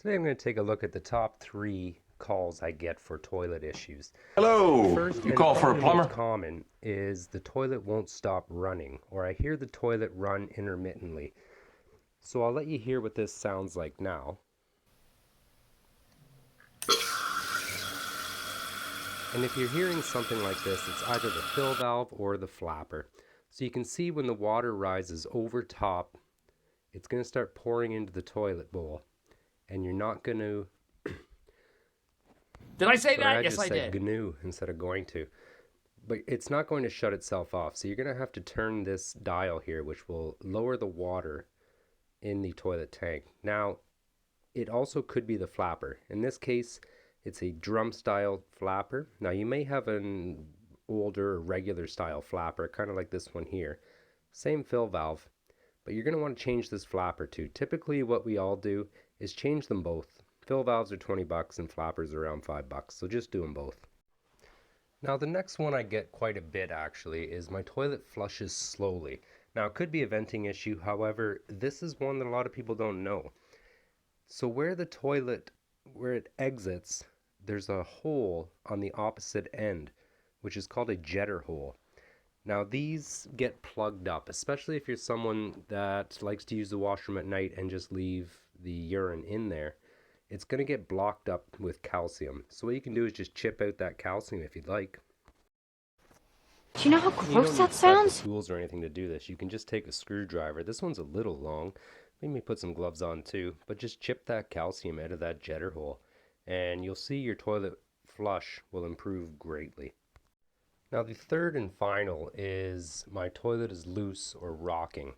Today I'm going to take a look at the top 3 calls I get for toilet issues. Hello, First, you and call for probably a the most plumber? common, is the toilet won't stop running, or I hear the toilet run intermittently. So I'll let you hear what this sounds like now. And if you're hearing something like this, it's either the fill valve or the flapper. So you can see when the water rises over top, it's going to start pouring into the toilet bowl, and you're not going to... Did I say Sorry, that? I Yes, just I said did. GNU instead of going to. But it's not going to shut itself off. So you're going to have to turn this dial here, which will lower the water in the toilet tank. Now, it also could be the flapper. In this case, it's a drum style flapper. Now, you may have an older regular style flapper, kind of like this one here. Same fill valve, but you're going to want to change this flapper too. Typically, what we all do is change them both. Fill valves are 20 bucks and flappers are around 5 bucks, so just do them both. Now the next one I get quite a bit actually is my toilet flushes slowly. Now it could be a venting issue, however, this is one that a lot of people don't know. So where it exits, there's a hole on the opposite end, which is called a jetter hole. Now these get plugged up, especially if you're someone that likes to use the washroom at night and just leave the urine in there. It's going to get blocked up with calcium. So what you can do is just chip out that calcium if you'd like. Do you know how And you gross don't that need special sounds? tools or anything to do this. You can just take a screwdriver. This one's a little long. Maybe put some gloves on too. But just chip that calcium out of that jetter hole. And you'll see your toilet flush will improve greatly. Now the third and final is my toilet is loose or rocking.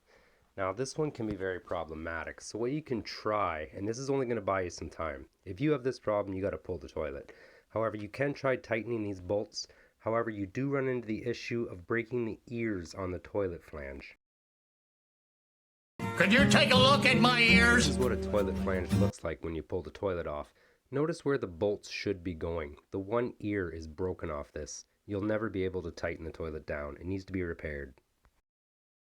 Now this one can be very problematic. So what you can try, and this is only going to buy you some time. If you have this problem, you got to pull the toilet. However, you can try tightening these bolts. However, you do run into the issue of breaking the ears on the toilet flange. Could you take a look at my This ears? is what a toilet flange looks like when you pull the toilet off. Notice where the bolts should be going. The one ear is broken off this. You'll never be able to tighten the toilet down. It needs to be repaired.